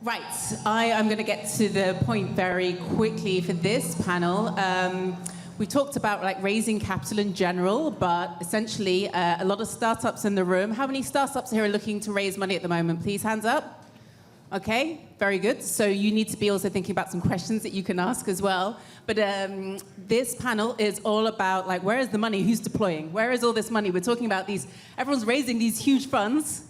Right, I am going to get to the point very quickly for this panel. We talked about raising capital in general, but essentially a lot of startups in the room. How many startups here are looking to raise money at the moment? Please, hands up. Okay, very good. So you need to be also thinking about some questions that you can ask as well. But this panel is all about where is the money? Who's deploying? Where is all this money? We're talking about everyone's raising these huge funds.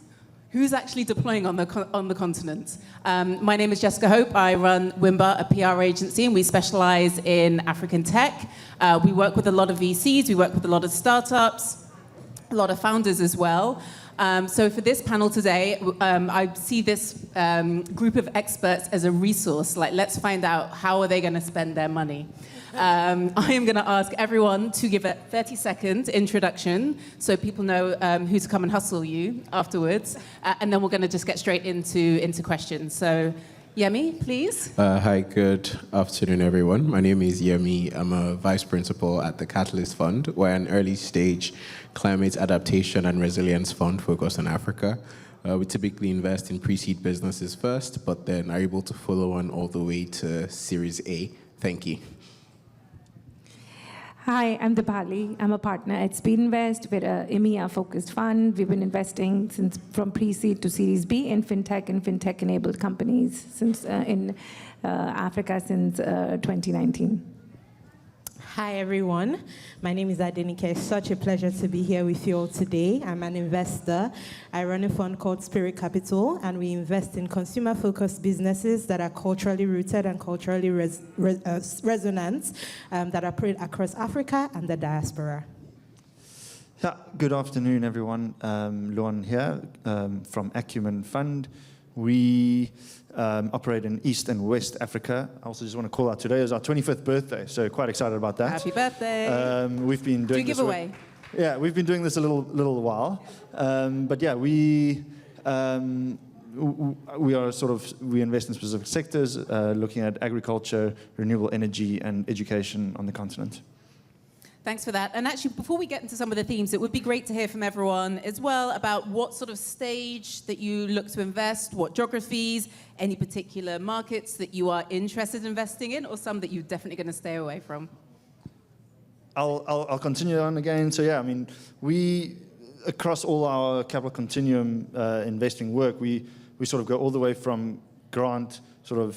Who's actually deploying on the continent? My name is Jessica Hope. I run Wimbart, a PR agency, and we specialize in African tech. We work with a lot of VCs. We work with a lot of startups, a lot of founders as well. So for this panel today, I see this group of experts as a resource. Let's find out how are they going to spend their money. I am going to ask everyone to give a 30-second introduction so people know who to come and hustle you afterwards. And then we're going to just get straight into questions. So Yemi, please. Hi, good afternoon, everyone. My name is Yemi. I'm a vice principal at the Catalyst Fund. We're an early stage climate adaptation and resilience fund focused on Africa. We typically invest in pre-seed businesses first, but then are able to follow on all the way to Series A. Thank you. Hi, I'm Deepali. I'm a partner at Speedinvest. We're a EMEA-focused fund. We've been investing from pre-seed to Series B in fintech and fintech-enabled companies in Africa since 2019. Hi, everyone. My name is Adenike. It's such a pleasure to be here with you all today. I'm an investor. I run a fund called Spirit Capital, and we invest in consumer-focused businesses that are culturally rooted and culturally resonant, that operate across Africa and the diaspora. Yeah, good afternoon, everyone. Luan here from Acumen Fund. We operate in East and West Africa. I also just want to call out today is our 25th birthday, so quite excited about that. Happy birthday. We've been doing this giveaway. Yeah, we've been doing this a little while. But yeah, we invest in specific sectors, looking at agriculture, renewable energy, and education on the continent. Thanks for that. And actually, before we get into some of the themes, it would be great to hear from everyone as well about what sort of stage that you look to invest, what geographies, any particular markets that you are interested in investing in, or some that you're definitely going to stay away from. I'll continue on again. So yeah, I mean, we, across all our capital continuum investing work, we sort of go all the way from grant, sort of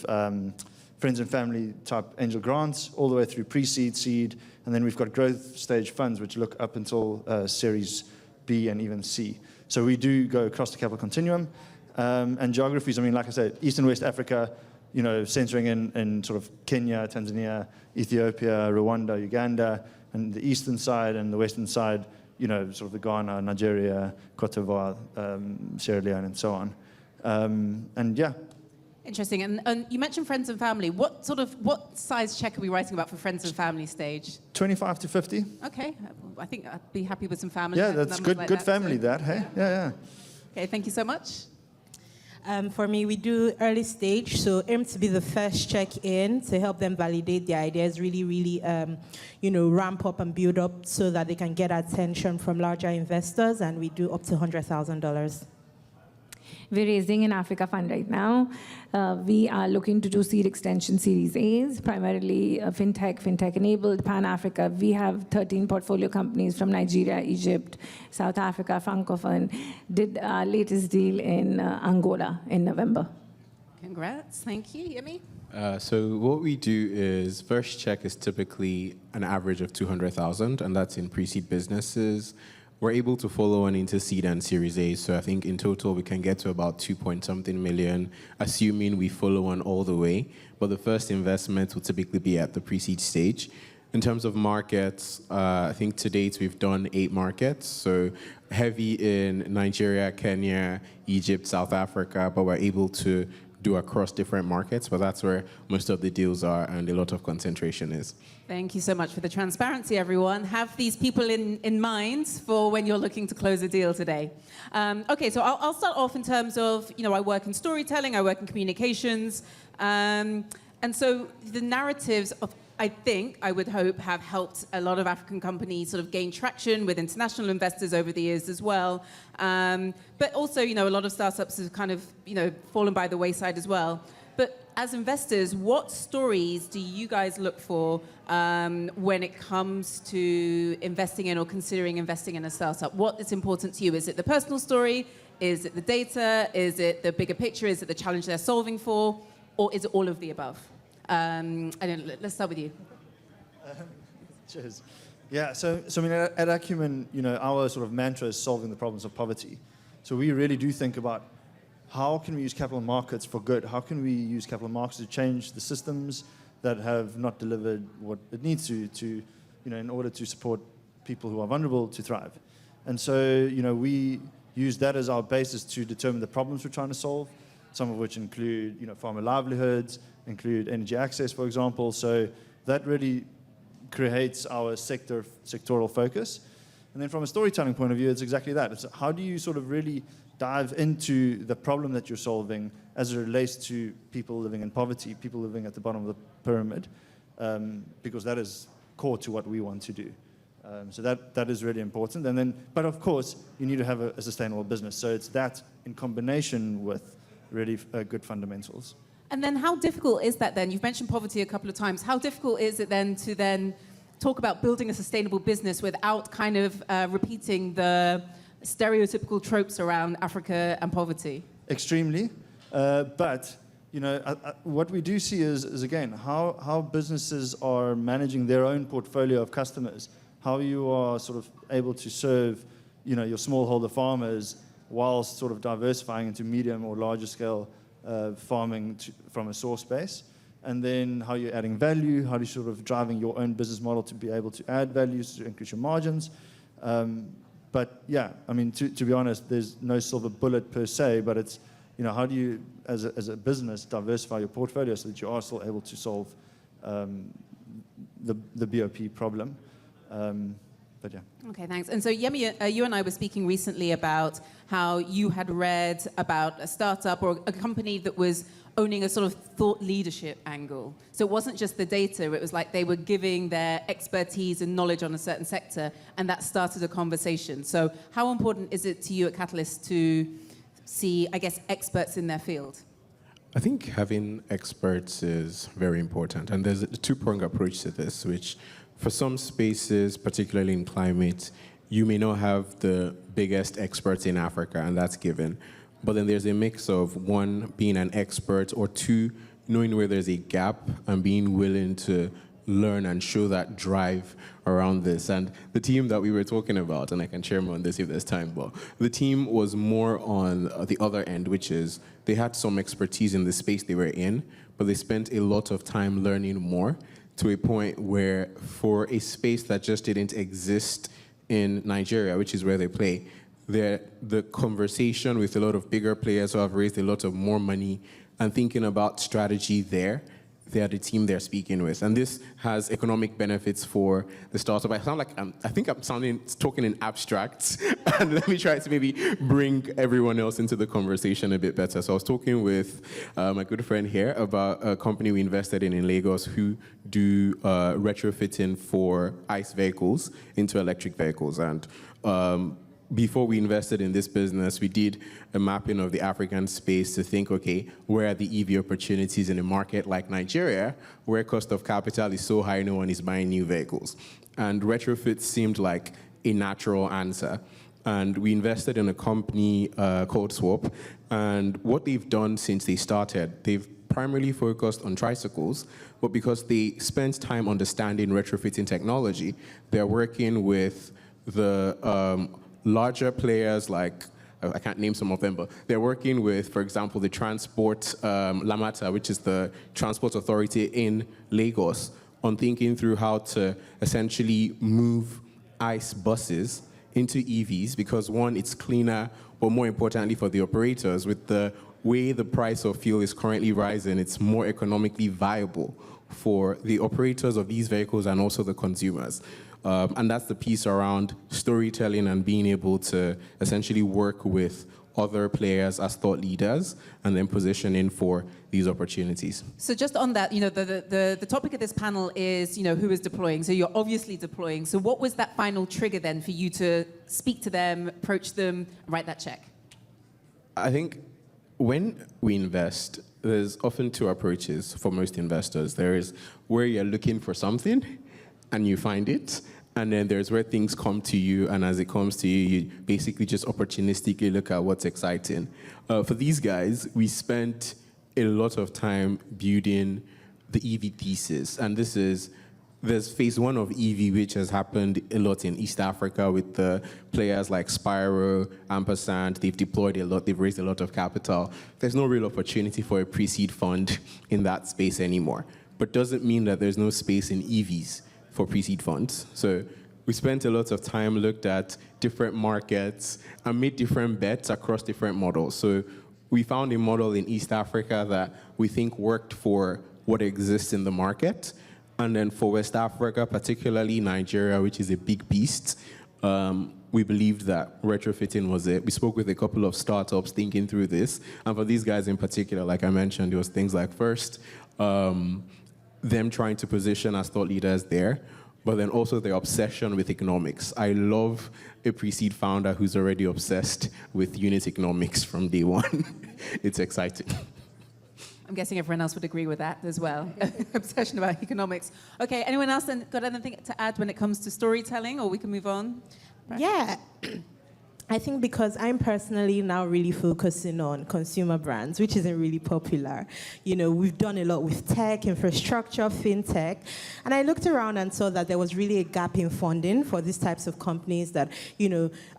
friends and family type angel grants, all the way through pre-seed, seed, and then we've got growth stage funds, which look up until Series B and even C. So we do go across the capital continuum. And geographies, I mean, like I said, East and West Africa, centering in sort of Kenya, Tanzania, Ethiopia, Rwanda, Uganda, and the eastern side and the western side, sort of the Ghana, Nigeria, Cote d'Ivoire, Sierra Leone, and so on. And yeah. Interesting. And you mentioned friends and family. What size check are we writing about for friends and family stage? 25 to 50. Okay. I think I'd be happy with some family. Yeah, that's good family, hey? Yeah. Okay, thank you so much. For me, we do early stage, so aim to be the first check-in to help them validate their ideas, really, ramp up and build up so that they can get attention from larger investors, and we do up to $100,000. We're raising an Africa fund right now. We are looking to do seed extension Series A's, primarily fintech-enabled, Pan-Africa. We have 13 portfolio companies from Nigeria, Egypt, South Africa, Francophone. Did our latest deal in Angola in November. Congrats. Thank you. Yemi? So what we do is first check is typically an average of 200,000, and that's in pre-seed businesses. We're able to follow on into seed and Series A, so I think in total we can get to about 2-point-something million, assuming we follow on all the way. But the first investment will typically be at the pre-seed stage. In terms of markets, I think to date we've done 8 markets, so heavy in Nigeria, Kenya, Egypt, South Africa, but we're able to do across different markets, but that's where most of the deals are and a lot of concentration is. Thank you so much for the transparency, everyone. Have these people in mind for when you're looking to close a deal today. Okay, so I'll start off in terms of, I work in storytelling, I work in communications, and so the narratives of I would hope, have helped a lot of African companies sort of gain traction with international investors over the years as well. But also, a lot of startups have kind of, fallen by the wayside as well. But as investors, what stories do you guys look for when it comes to investing in or considering investing in a startup? What is important to you? Is it the personal story? Is it the data? Is it the bigger picture? Is it the challenge they're solving for? Or is it all of the above? Let's start with you. Cheers. Yeah, so I mean, at Acumen, our sort of mantra is solving the problems of poverty. So we really do think about how can we use capital markets for good? How can we use capital markets to change the systems that have not delivered what it needs to in order to support people who are vulnerable to thrive? And so, we use that as our basis to determine the problems we're trying to solve, some of which include, farmer livelihoods, include energy access, for example. So that really creates our sectoral focus. And then from a storytelling point of view, it's exactly that. It's how do you sort of really dive into the problem that you're solving as it relates to people living in poverty, people living at the bottom of the pyramid, because that is core to what we want to do. So that is really important. And then, but of course, you need to have a sustainable business. So it's that in combination with really good fundamentals. And then how difficult is that then? You've mentioned poverty a couple of times. How difficult is it then to then talk about building a sustainable business without kind of repeating the stereotypical tropes around Africa and poverty? Extremely. But, what we do see is again, how businesses are managing their own portfolio of customers, how you are sort of able to serve, your smallholder farmers whilst sort of diversifying into medium or larger scale farming from a source base, and then how you're adding value, how you're sort of driving your own business model to be able to add values to increase your margins. But yeah, I mean, to be honest, there's no silver bullet per se, but it's, how do you, as a business, diversify your portfolio so that you are still able to solve the BOP problem. But yeah. Okay, thanks. And so Yemi, you and I were speaking recently about how you had read about a startup or a company that was owning a sort of thought leadership angle. So it wasn't just the data, it was like they were giving their expertise and knowledge on a certain sector, and that started a conversation. So how important is it to you at Catalyst to see, I guess, experts in their field? I think having experts is very important. And there's a two-pronged approach to this, which for some spaces, particularly in climate, you may not have the biggest experts in Africa, and that's given. But then there's a mix of, one, being an expert, or two, knowing where there's a gap and being willing to learn and show that drive around this. And the team that we were talking about, and I can share more on this if there's time, but the team was more on the other end, which is they had some expertise in the space they were in, but they spent a lot of time learning more, to a point where for a space that just didn't exist in Nigeria, which is where they play, the conversation with a lot of bigger players who have raised a lot of more money and thinking about strategy there, they are the team they're speaking with. And this has economic benefits for the startup. I sound like I think I'm talking in abstracts. And let me try to maybe bring everyone else into the conversation a bit better. So I was talking with my good friend here about a company we invested in Lagos who do retrofitting for ICE vehicles into electric vehicles. And before we invested in this business, we did a mapping of the African space to think, okay, where are the EV opportunities in a market like Nigeria, where cost of capital is so high, no one is buying new vehicles. And retrofit seemed like a natural answer. And we invested in a company called Swap. And what they've done since they started, they've primarily focused on tricycles, but because they spent time understanding retrofitting technology, they're working with the larger players like, I can't name some of them, but they're working with, for example, the Transport, Lamata, which is the transport authority in Lagos, on thinking through how to essentially move ICE buses into EVs, because one, it's cleaner, but more importantly for the operators, with the way the price of fuel is currently rising, it's more economically viable for the operators of these vehicles and also the consumers. And that's the piece around storytelling and being able to essentially work with other players as thought leaders and then positioning for these opportunities. So just on that, the topic of this panel is, who is deploying. So you're obviously deploying. So what was that final trigger then for you to speak to them, approach them, write that check? I think when we invest, there's often two approaches for most investors. There is where you're looking for something and you find it. And then there's where things come to you, and as it comes to you, you basically just opportunistically look at what's exciting. For these guys, we spent a lot of time building the EV thesis, and there's phase one of EV, which has happened a lot in East Africa with the players like Spyro, Ampersand. They've deployed a lot, they've raised a lot of capital. There's no real opportunity for a pre-seed fund in that space anymore, but doesn't mean that there's no space in EVs for pre-seed funds. So we spent a lot of time, looked at different markets, and made different bets across different models. So we found a model in East Africa that we think worked for what exists in the market. And then for West Africa, particularly Nigeria, which is a big beast, we believed that retrofitting was it. We spoke with a couple of startups thinking through this. And for these guys in particular, like I mentioned, there was things like first, them trying to position as thought leaders there, but then also their obsession with economics. I love a pre-seed founder who's already obsessed with unit economics from day one. It's exciting. I'm guessing everyone else would agree with that as well. Obsession about economics. Okay, anyone else got anything to add when it comes to storytelling, or we can move on? Yeah. I think because I'm personally now really focusing on consumer brands, which isn't really popular. We've done a lot with tech, infrastructure, fintech, and I looked around and saw that there was really a gap in funding for these types of companies that,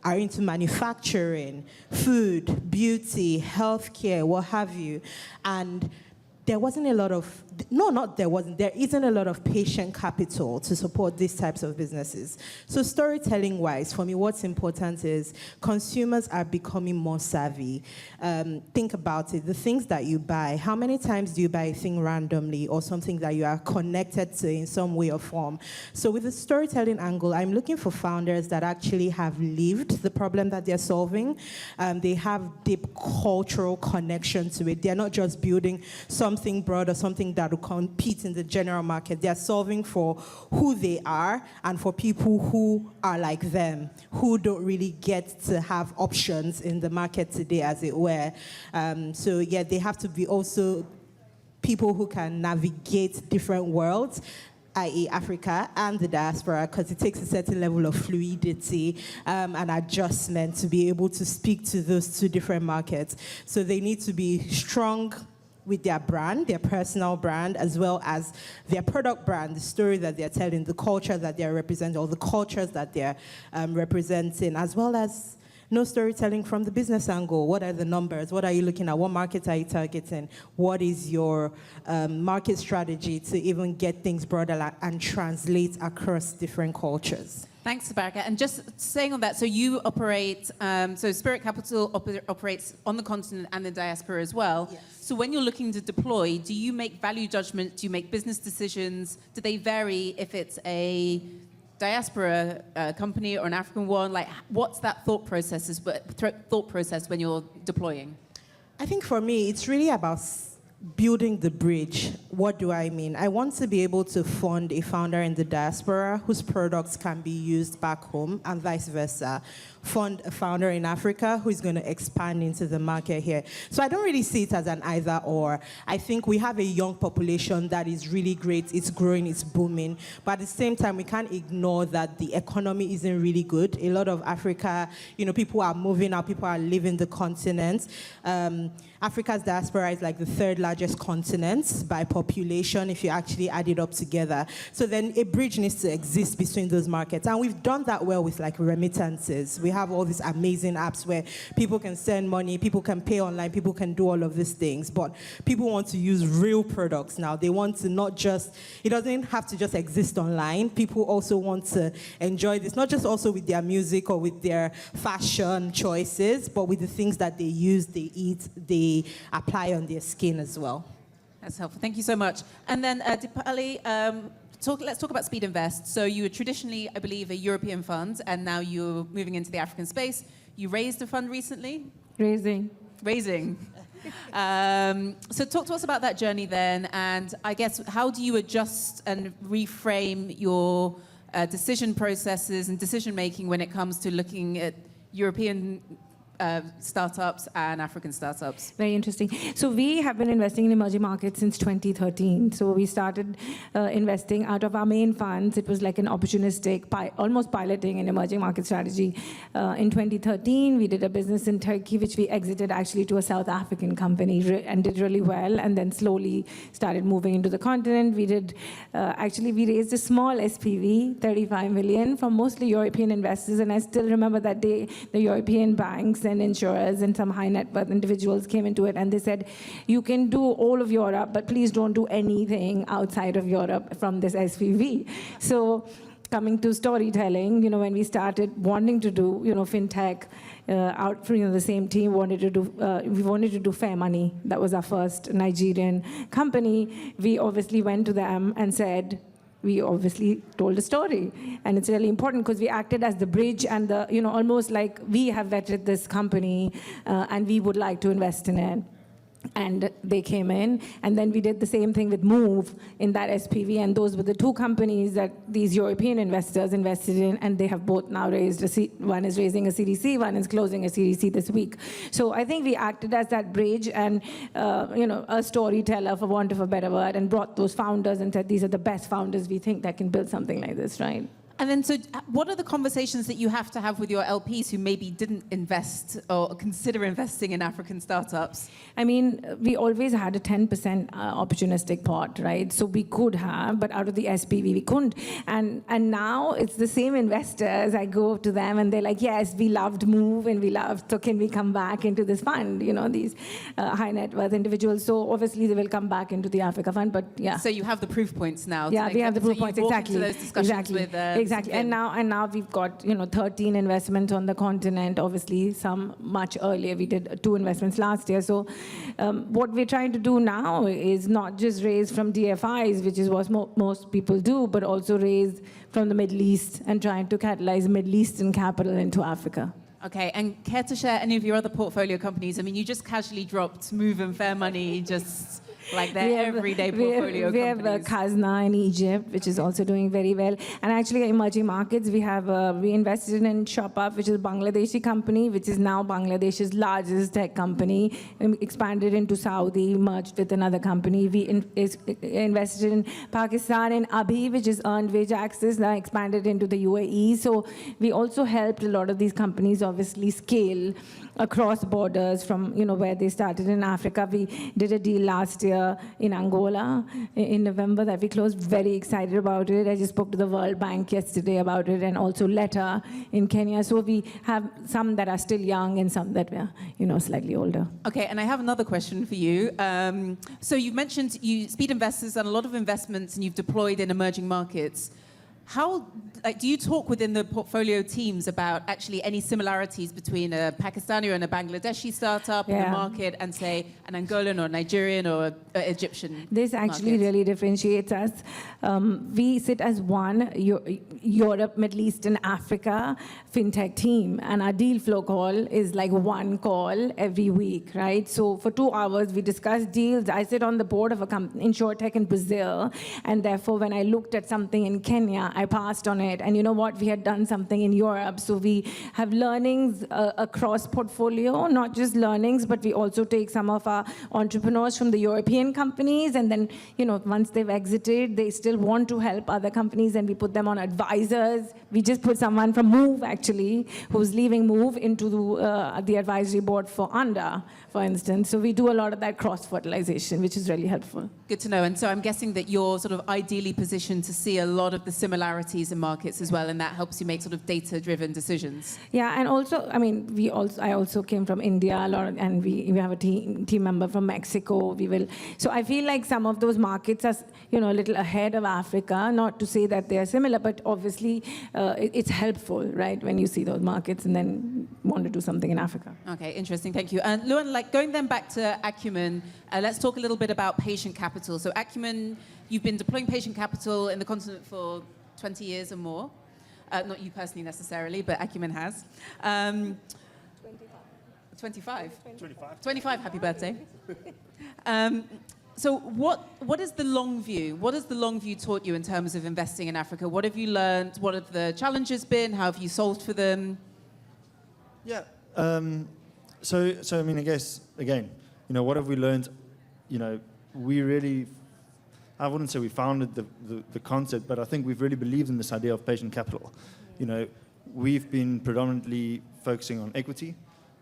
are into manufacturing, food, beauty, healthcare, what have you. And there wasn't a lot of, there isn't a lot of patient capital to support these types of businesses. So storytelling-wise, for me, what's important is consumers are becoming more savvy. Think about it, the things that you buy, how many times do you buy a thing randomly or something that you are connected to in some way or form? So with the storytelling angle, I'm looking for founders that actually have lived the problem that they're solving. They have deep cultural connection to it. They're not just building something broad or something that will compete in the general market. They're solving for who they are and for people who are like them, who don't really get to have options in the market today, as it were. So yeah, they have to be also people who can navigate different worlds, i.e. Africa and the diaspora, because it takes a certain level of fluidity and adjustment to be able to speak to those two different markets. So they need to be strong with their brand, their personal brand, as well as their product brand, the story that they're telling, the culture that they're representing, or the cultures that they're representing, as well as no storytelling from the business angle. What are the numbers? What are you looking at? What markets are you targeting? What is your market strategy to even get things broader and translate across different cultures? Thanks, Barakat. And just saying on that, so you operate, so Spirit Capital operates on the continent and the diaspora as well. Yes. So when you're looking to deploy, do you make value judgments? Do you make business decisions? Do they vary if it's a diaspora company or an African one? Like, what's that thought process when you're deploying? I think for me, it's really about building the bridge. What do I mean? I want to be able to fund a founder in the diaspora whose products can be used back home and vice versa. Fund a founder in Africa who is going to expand into the market here. So I don't really see it as an either or. I think we have a young population that is really great. It's growing, it's booming. But at the same time, we can't ignore that the economy isn't really good. A lot of Africa, people are moving out, people are leaving the continent. Africa's diaspora is like the third largest continent by population if you actually add it up together. So then a bridge needs to exist between those markets. And we've done that well with like remittances. We have all these amazing apps where people can send money, people can pay online, people can do all of these things. But people want to use real products now. They want to not just, it doesn't have to just exist online. People also want to enjoy this, not just also with their music or with their fashion choices, but with the things that they use, they eat, they apply on their skin as well. That's helpful. Thank you so much. And then Deepali, let's talk about Speedinvest. So you were traditionally, I believe, a European fund, and now you're moving into the African space. You raised a fund recently. Raising. So talk to us about that journey then, and I guess how do you adjust and reframe your decision processes and decision making when it comes to looking at European startups and African startups? Very interesting. So we have been investing in emerging markets since 2013. So we started investing out of our main funds. It was like an opportunistic, almost piloting an emerging market strategy. In 2013, we did a business in Turkey, which we exited actually to a South African company and did really well, and then slowly started moving into the continent. We did, we raised a small SPV, 35 million, from mostly European investors, and I still remember that day, the European banks and insurers and some high net worth individuals came into it and they said, you can do all of Europe, but please don't do anything outside of Europe from this SPV. So coming to storytelling, when we started wanting to do, fintech, out from the same team wanted to do, we wanted to do Fair Money. That was our first Nigerian company. We obviously went to them and said, we obviously told a story. And it's really important because we acted as the bridge and the, almost like we have vetted this company and we would like to invest in it. And they came in, and then we did the same thing with Move in that SPV, and those were the two companies that these European investors invested in, and they have both now raised one is raising a Series C, one is closing a Series C this week. So I think we acted as that bridge and a storyteller, for want of a better word, and brought those founders and said, these are the best founders we think that can build something like this, right? And then, so what are the conversations that you have to have with your LPs who maybe didn't invest or consider investing in African startups? I mean, we always had a 10% opportunistic pot, right? So we could have, but out of the SPV, we couldn't. And now it's the same investors. I go to them and they're like, yes, we loved Move and we loved, so can we come back into this fund? These high net worth individuals. So obviously they will come back into the Africa fund, but yeah. So you have the proof points now. Yeah, we have the proof points, exactly. Those discussions with, exactly. And now we've got 13 investments on the continent. Obviously, some much earlier. We did 2 investments last year. So what we're trying to do now is not just raise from DFIs, which is what most people do, but also raise from the Middle East and trying to catalyze Middle Eastern capital into Africa. Okay, and care to share any of your other portfolio companies? I mean, you just casually dropped Move and Fair Money, just like their everyday portfolio companies. We have Kazna in Egypt, which is also doing very well. And actually, emerging markets, we invested in ShopUp, which is a Bangladeshi company, which is now Bangladesh's largest tech company. Expanded into Saudi, merged with another company. We invested in Pakistan in Abhi, which is earned wage access, now expanded into the UAE. So we also helped a lot of these companies obviously scale across borders from where they started in Africa. We did a deal last year in Angola in November that we closed. Very excited about it. I just spoke to the World Bank yesterday about it, and also Letta in Kenya. So we have some that are still young and some that are slightly older. Okay, and I have another question for you. So you mentioned Speedinvest has done a lot of investments and you've deployed in emerging markets. How do you talk within the portfolio teams about actually any similarities between a Pakistani and a Bangladeshi startup in the market and, say, an Angolan or Nigerian or Egyptian This actually really differentiates us. We sit as one Europe, Middle East, and Africa fintech team, and our deal flow call is like one call every week, right? So for 2 hours, we discuss deals. I sit on the board of a company, InsurTech in Brazil, and therefore when I looked at something in Kenya, I passed on it. And you know what? We had done something in Europe. So we have learnings across portfolio, not just learnings, but we also take some of our entrepreneurs from the European companies. And then, once they've exited, they still want to help other companies, and we put them on advisors. We just put someone from Move, actually, who's leaving Move into the advisory board for Anda, for instance. So we do a lot of that cross-fertilization, which is really helpful. Good to know. And so I'm guessing that you're sort of ideally positioned to see a lot of the similarities in markets as well, and that helps you make sort of data-driven decisions. Yeah, and also, I mean, I also came from India a lot, and we have a team member from Mexico. So I feel like some of those markets are, a little ahead of Africa. Not to say that they are similar, but obviously it's helpful, right, when you see those markets and then want to do something in Africa. Okay, interesting. Thank you. And Luan, going then back to Acumen, let's talk a little bit about patient capital. So Acumen, you've been deploying patient capital in the continent for 20 years or more. Not you personally necessarily, but Acumen has. 25. 25. 25, happy birthday. So what is the long view? What has the long view taught you in terms of investing in Africa? What have you learned? What have the challenges been? How have you solved for them? Yeah. So I mean, I guess, again, what have we learned? We really, I wouldn't say we founded the concept, but I think we've really believed in this idea of patient capital. We've been predominantly focusing on equity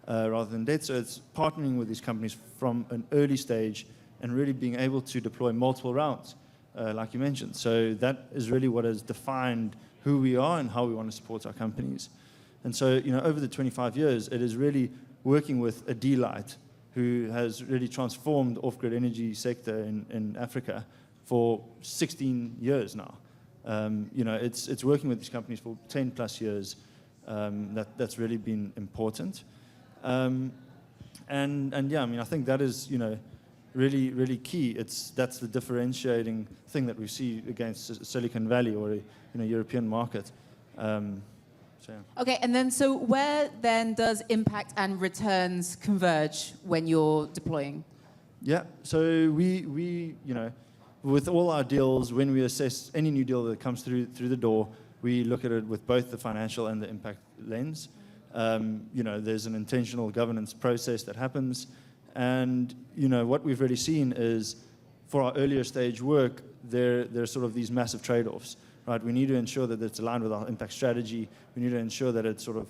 rather than debt. So it's partnering with these companies from an early stage and really being able to deploy multiple rounds, like you mentioned. So that is really what has defined who we are and how we want to support our companies. And so, over the 25 years, it is really working with a D-Light who has really transformed the off-grid energy sector in Africa for 16 years now. It's working with these companies for 10 plus years. That's really been important. And yeah, I mean, I think that is, really, really key. That's the differentiating thing that we see against Silicon Valley or a European market. So, yeah. Okay, and then so where then does impact and returns converge when you're deploying? Yeah, so we with all our deals, when we assess any new deal that comes through the door, we look at it with both the financial and the impact lens. There's an intentional governance process that happens. And, what we've really seen is for our earlier stage work, there's sort of these massive trade-offs, right? We need to ensure that it's aligned with our impact strategy. We need to ensure that it sort of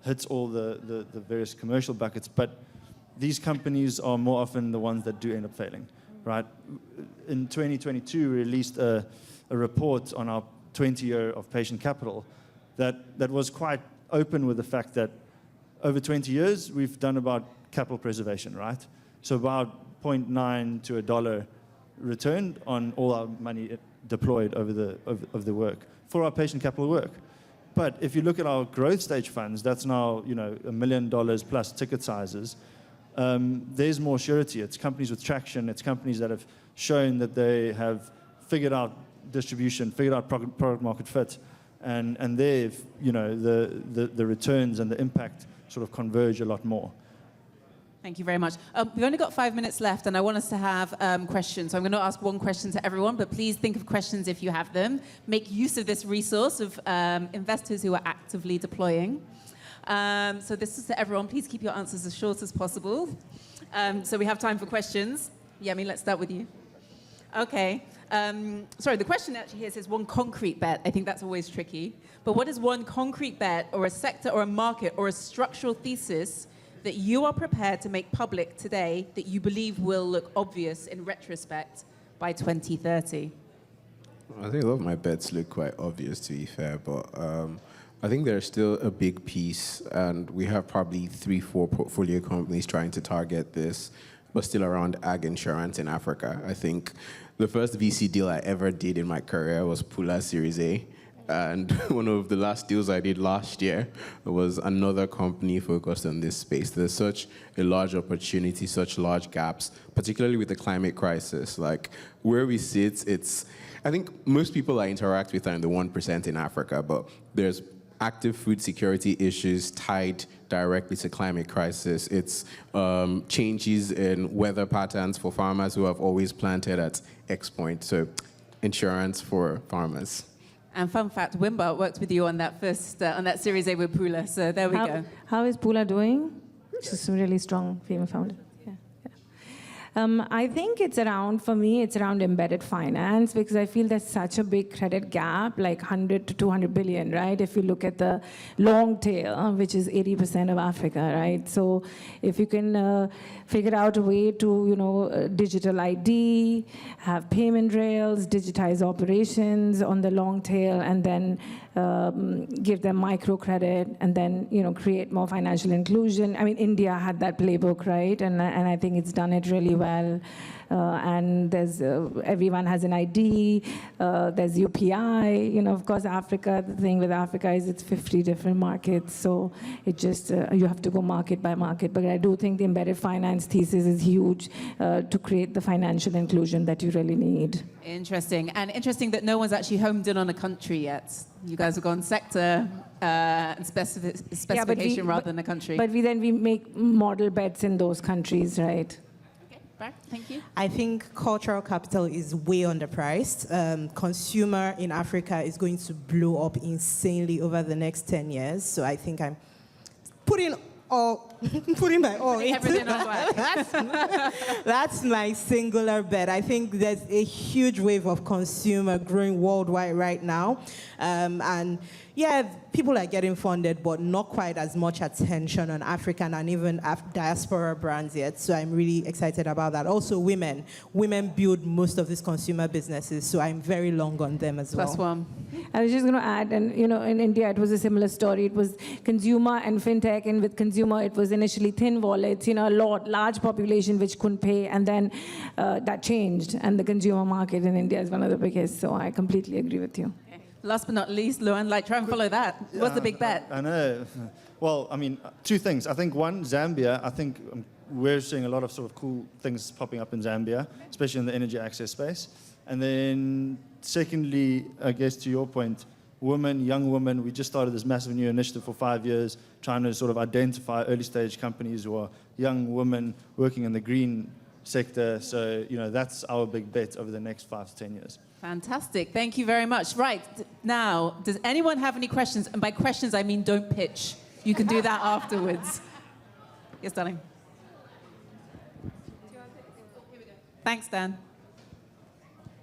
hits all the various commercial buckets. But these companies are more often the ones that do end up failing, right? In 2022, we released a report on our 20-year of patient capital that was quite open with the fact that over 20 years, we've done about capital preservation, right? So about 0.9 to $1 returned on all our money deployed over the work for our patient capital work. But if you look at our growth stage funds, that's now $1 million plus ticket sizes. There's more surety. It's companies with traction. It's companies that have shown that they have figured out distribution, figured out product market fit, and they've the returns and the impact sort of converge a lot more. Thank you very much. We've only got 5 minutes left, and I want us to have questions. So I'm going to ask one question to everyone, but please think of questions if you have them. Make use of this resource of investors who are actively deploying. So this is to everyone. Please keep your answers as short as possible. So we have time for questions. Yemi, let's start with you. Okay. Sorry, the question actually here says one concrete bet. I think that's always tricky. But what is one concrete bet or a sector or a market or a structural thesis that you are prepared to make public today that you believe will look obvious in retrospect by 2030? I think a lot of my bets look quite obvious, to be fair, but I think there's still a big piece, and we have probably 3-4 portfolio companies trying to target this, but still around ag insurance in Africa. I think the first VC deal I ever did in my career was Pula Series A. And one of the last deals I did last year was another company focused on this space. There's such a large opportunity, such large gaps, particularly with the climate crisis. Like where we sit, I think most people I interact with are in the 1% in Africa, but there's active food security issues tied directly to climate crisis. It's changes in weather patterns for farmers who have always planted at X point. So insurance for farmers. And fun fact, Wimbart worked with you on that first, on that Series A with Pula, so there we go. How is Pula doing? She's a really strong female founder. I think it's around embedded finance, because I feel there's such a big credit gap, like 100 to 200 billion, right? If you look at the long tail, which is 80% of Africa, right? So if you can figure out a way to, digital ID, have payment rails, digitize operations on the long tail, and then give them microcredit, and then, create more financial inclusion. I mean, India had that playbook, right? And I think it's done it really well. And there's everyone has an ID. There's UPI. Of course, Africa. The thing with Africa is it's 50 different markets, so it just you have to go market by market. But I do think the embedded finance thesis is huge to create the financial inclusion that you really need. Interesting, and interesting that no one's actually homed in on a country yet. You guys have gone sector and specification rather than a country. But we make model bets in those countries, right? Right, thank you. I think cultural capital is way underpriced. Consumer in Africa is going to blow up insanely over the next 10 years. So I think I'm putting my all into Everything on black. That's my singular bet. I think there's a huge wave of consumer growing worldwide right now. And yeah, people are getting funded, but not quite as much attention on African and even diaspora brands yet. So I'm really excited about that. Also, women build most of these consumer businesses, so I'm very long on them as well. Plus one. I was just going to add, and in India it was a similar story. It was consumer and fintech, and with consumer it was initially thin wallets, large population which couldn't pay, and then that changed, and the consumer market in India is one of the biggest. So I completely agree with you. Last but not least, Luan, try and follow that. What's the big bet? I know. Well, I mean, two things. I think one, Zambia. I think we're seeing a lot of sort of cool things popping up in Zambia, especially in the energy access space. And then secondly, I guess to your point, young women, we just started this massive new initiative for 5 years, trying to sort of identify early stage companies who are young women working in the green sector. So, that's our big bet over the next 5 to 10 years. Fantastic. Thank you very much. Right. Now, does anyone have any questions? And by questions, I mean don't pitch. You can do that afterwards. Yes, darling. Thanks, Dan.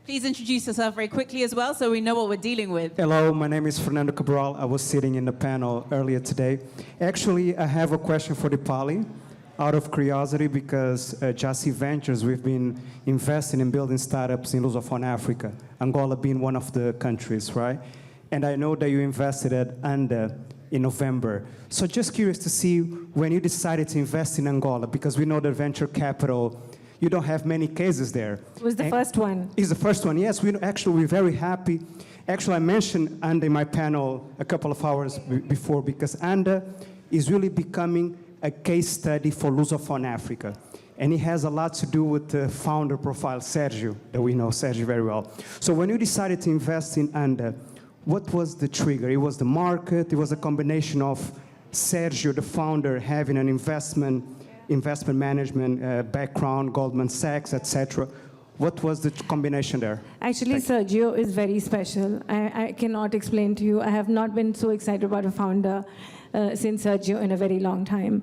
Please introduce yourself very quickly as well so we know what we're dealing with. Hello, my name is Fernando Cabral. I was sitting in the panel earlier today. Actually, I have a question for Deepali. Out of curiosity, because Jassy Ventures, we've been investing in building startups in Lusophone Africa, Angola being one of the countries, right? And I know that you invested at ANDA in November. So just curious to see when you decided to invest in Angola, because we know that venture capital, you don't have many cases there. It was the first one. It's the first one, yes. We're very happy. Actually, I mentioned ANDA in my panel a couple of hours before, because ANDA is really becoming a case study for Lusophone Africa. And it has a lot to do with the founder profile, Sergio, that we know Sergio very well. So when you decided to invest in ANDA, what was the trigger? It was the market, it was a combination of Sergio, the founder, having an investment management background, Goldman Sachs, etc. What was the combination there? Actually, Sergio is very special. I cannot explain to you. I have not been so excited about a founder since Sergio in a very long time.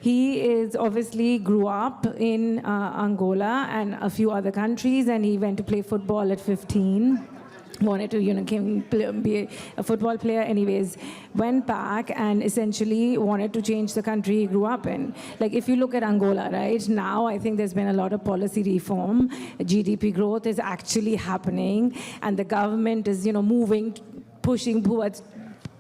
He is obviously grew up in Angola and a few other countries, and he went to play football at 15. Wanted to, be a football player. Anyways, went back and essentially wanted to change the country he grew up in. Like, if you look at Angola, right now, I think there's been a lot of policy reform. GDP growth is actually happening, and the government is, pushing towards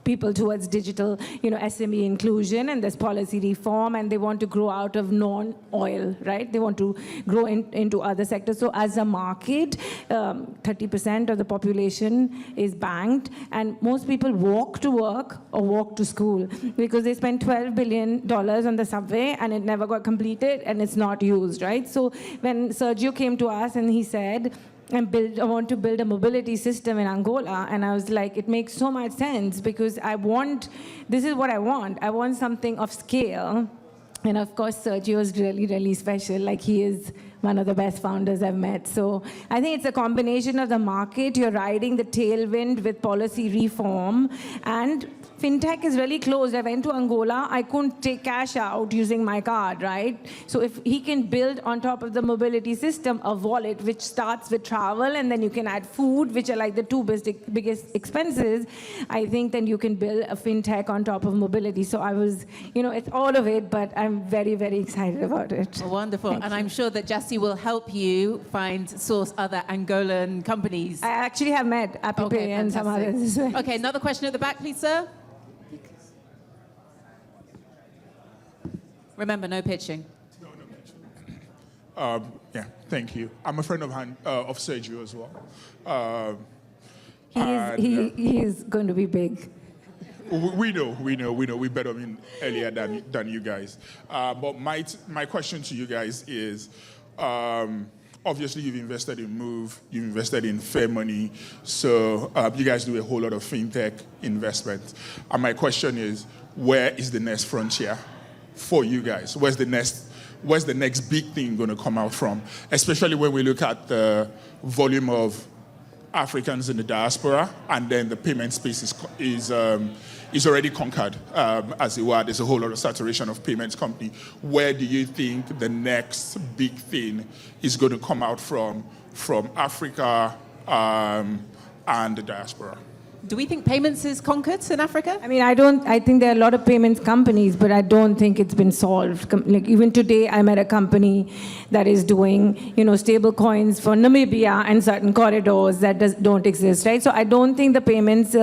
people towards digital, SME inclusion, and there's policy reform, and they want to grow out of non-oil, right? They want to grow into other sectors. So as a market, 30% of the population is banked, and most people walk to work or walk to school because they spend $12 billion on the subway, and it never got completed, and it's not used, right? So when Sergio came to us and he said, I want to build a mobility system in Angola. And I was like, it makes so much sense, because this is what I want. I want something of scale. And of course, Sergio is really, really special. Like, he is one of the best founders I've met. So I think it's a combination of the market. You're riding the tailwind with policy reform, and fintech is really closed. I went to Angola. I couldn't take cash out using my card, right? So if he can build on top of the mobility system a wallet which starts with travel, and then you can add food, which are like the two biggest expenses, I think then you can build a fintech on top of mobility. So I was, it's all of it, but I'm very, very excited about it. Wonderful. And I'm sure that Jassy will help you source other Angolan companies. I actually have met Acumen and some others as well. Okay, another question at the back, please, sir. Remember, no pitching. No pitching. Yeah, thank you. I'm a friend of Sergio as well. He is going to be big. We know. We bet on him earlier than you guys. But my question to you guys is, Obviously, you've invested in Move, you've invested in Fair Money, so you guys do a whole lot of fintech investment. And my question is, where is the next frontier for you guys? Where's the next big thing going to come out from? Especially when we look at the volume of Africans in the diaspora, and then the payment space is already conquered, as it were. There's a whole lot of saturation of payments company. Where do you think the next big thing is going to come out from Africa and the diaspora? Do we think payments is conquered in Africa? I mean, I think there are a lot of payments companies, but I don't think it's been solved. Like even today, I met a company that is doing, stable coins for Namibia and certain corridors that don't exist, right? So I don't think the payments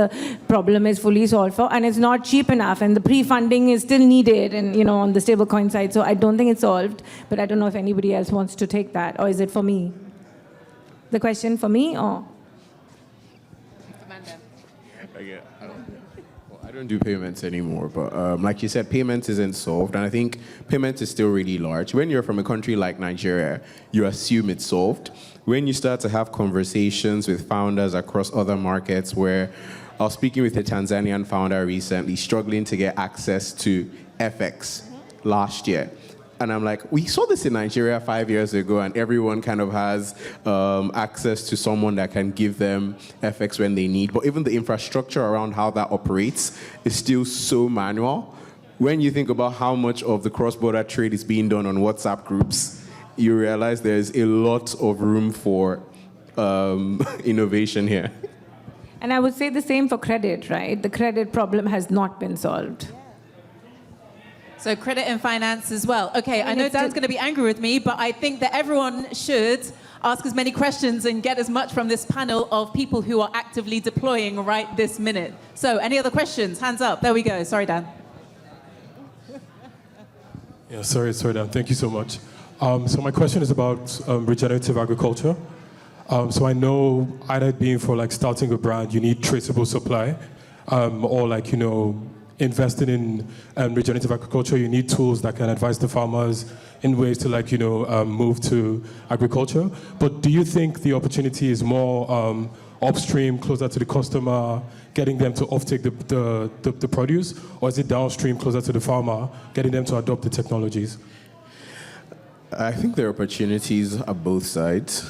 problem is fully solved for, and it's not cheap enough, and the pre-funding is still needed, and on the stable coin side. So I don't think it's solved, but I don't know if anybody else wants to take that, or is it for me? The question for me, or? I don't do payments anymore, but like you said, payments isn't solved, and I think payments is still really large. When you're from a country like Nigeria, you assume it's solved. When you start to have conversations with founders across other markets, where I was speaking with a Tanzanian founder recently, struggling to get access to FX last year. And I'm like, we saw this in Nigeria 5 years ago, and everyone kind of has access to someone that can give them FX when they need. But even the infrastructure around how that operates is still so manual. When you think about how much of the cross-border trade is being done on WhatsApp groups, you realize there's a lot of room for innovation here. And I would say the same for credit, right? The credit problem has not been solved. So credit and finance as well. Okay, I know Dan's going to be angry with me, but I think that everyone should ask as many questions and get as much from this panel of people who are actively deploying right this minute. So any other questions? Hands up. There we go. Sorry, Dan. Yeah, sorry, Dan. Thank you so much. So my question is about regenerative agriculture. So I know either being for like starting a brand, you need traceable supply, or like, investing in regenerative agriculture, you need tools that can advise the farmers in ways to like, move to agriculture. But do you think the opportunity is more upstream, closer to the customer, getting them to offtake the produce, or is it downstream, closer to the farmer, getting them to adopt the technologies? I think there are opportunities at both sides.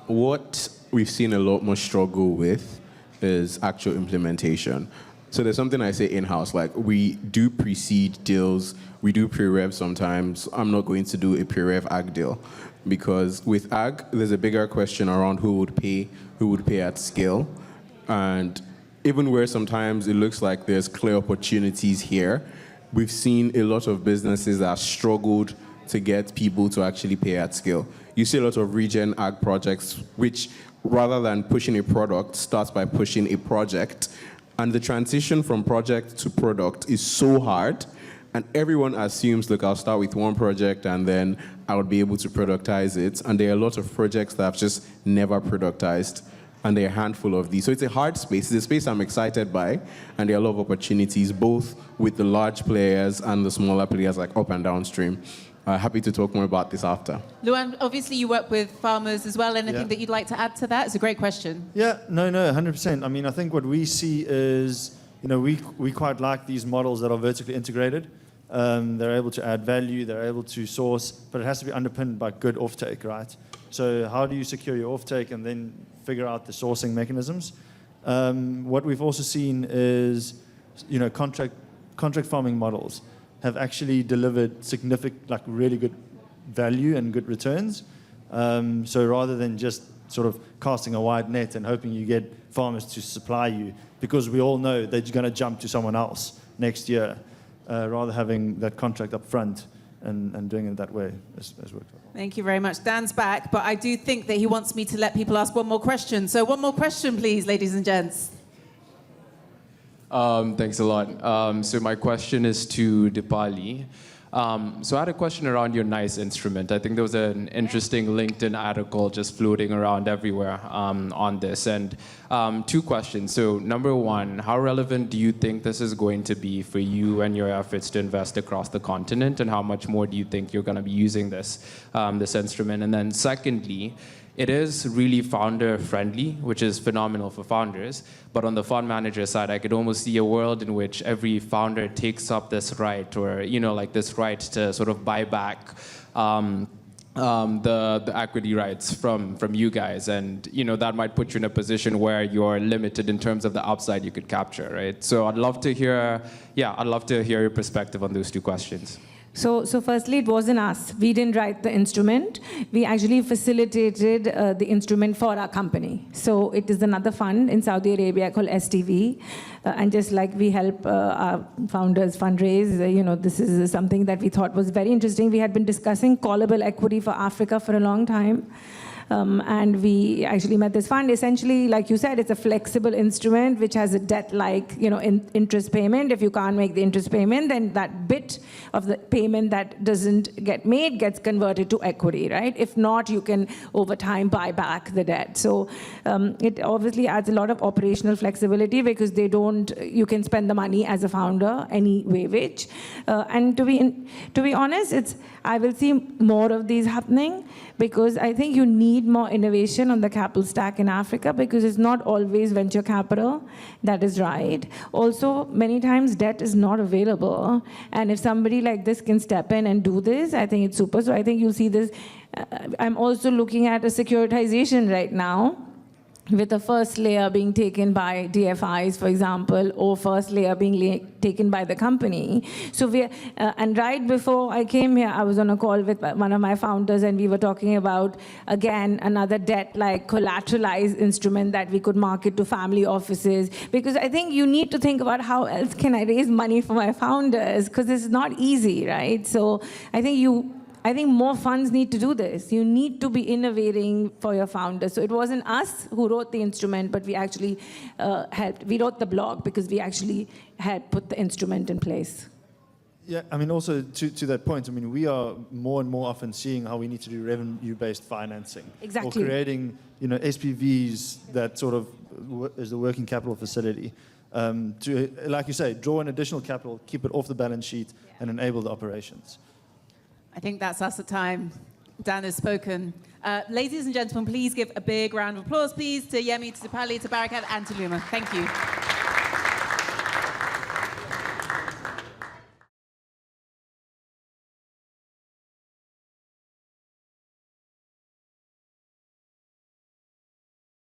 What we've seen a lot more struggle with is actual implementation. So there's something I say in-house, like we do pre-seed deals, we do pre-rev sometimes. I'm not going to do a pre-rev ag deal because with ag, there's a bigger question around who would pay at scale. And even where sometimes it looks like there's clear opportunities here, we've seen a lot of businesses that have struggled to get people to actually pay at scale. You see a lot of regen ag projects, which rather than pushing a product, starts by pushing a project. And the transition from project to product is so hard, and everyone assumes, look, I'll start with one project and then I would be able to productize it. And there are a lot of projects that have just never productized, and there are a handful of these. So it's a hard space. It's a space I'm excited by, and there are a lot of opportunities, both with the large players and the smaller players like up and downstream. Happy to talk more about this after. Luan, obviously you work with farmers as well. Anything that you'd like to add to that? It's a great question. Yeah, no, 100%. I mean, I think what we see is, we quite like these models that are vertically integrated. They're able to add value, they're able to source, but it has to be underpinned by good offtake, right? So how do you secure your offtake and then figure out the sourcing mechanisms? What we've also seen is, contract farming models have actually delivered significant, like really good value and good returns. So rather than just sort of casting a wide net and hoping you get farmers to supply you, because we all know they're going to jump to someone else next year, rather having that contract up front and doing it that way has worked well. Thank you very much. Dan's back, but I do think that he wants me to let people ask one more question. So one more question, please, ladies and gents. Thanks a lot. So my question is to Deepali. So I had a question around your NICE instrument. I think there was an interesting LinkedIn article just floating around everywhere on this. And 2 questions. So number 1, how relevant do you think this is going to be for you and your efforts to invest across the continent? And how much more do you think you're going to be using this instrument? And then secondly, it is really founder-friendly, which is phenomenal for founders. But on the fund manager side, I could almost see a world in which every founder takes up this right, or like this right to sort of buy back the equity rights from you guys, and that might put you in a position where you're limited in terms of the upside you could capture, right? So I'd love to hear your perspective on those 2 questions. So firstly, it wasn't us. We didn't write the instrument. We actually facilitated the instrument for our company. So it is another fund in Saudi Arabia called STV. And just like we help our founders fundraise, this is something that we thought was very interesting. We had been discussing callable equity for Africa for a long time. And we actually met this fund. Essentially, like you said, it's a flexible instrument which has a debt-like, interest payment. If you can't make the interest payment, then that bit of the payment that doesn't get made gets converted to equity, right? If not, you can, over time, buy back the debt. So it obviously adds a lot of operational flexibility because you can spend the money as a founder any way which. And to be honest, I will see more of these happening because I think you need more innovation on the capital stack in Africa because it's not always venture capital that is right. Also, many times debt is not available. And if somebody like this can step in and do this, I think it's super. So I think you'll see this. I'm also looking at a securitization right now, with the first layer being taken by DFIs, for example, or first layer being taken by the company. So and right before I came here, I was on a call with one of my founders, and we were talking about, again, another debt-like collateralized instrument that we could market to family offices. Because I think you need to think about how else can I raise money for my founders, because it's not easy, right? So I think more funds need to do this. You need to be innovating for your founders. So it wasn't us who wrote the instrument, but we actually helped. We wrote the blog because we actually had put the instrument in place. Yeah, also to that point, we are more and more often seeing how we need to do revenue-based financing. Exactly. Or creating, SPVs that sort of is the working capital facility. To, like you say, draw in additional capital, keep it off the balance sheet, and enable the operations. I think that's us at time. Dan has spoken. Ladies and gentlemen, please give a big round of applause, please, to Yemi, to Deepali, to Barakat, and to Luan. Thank you.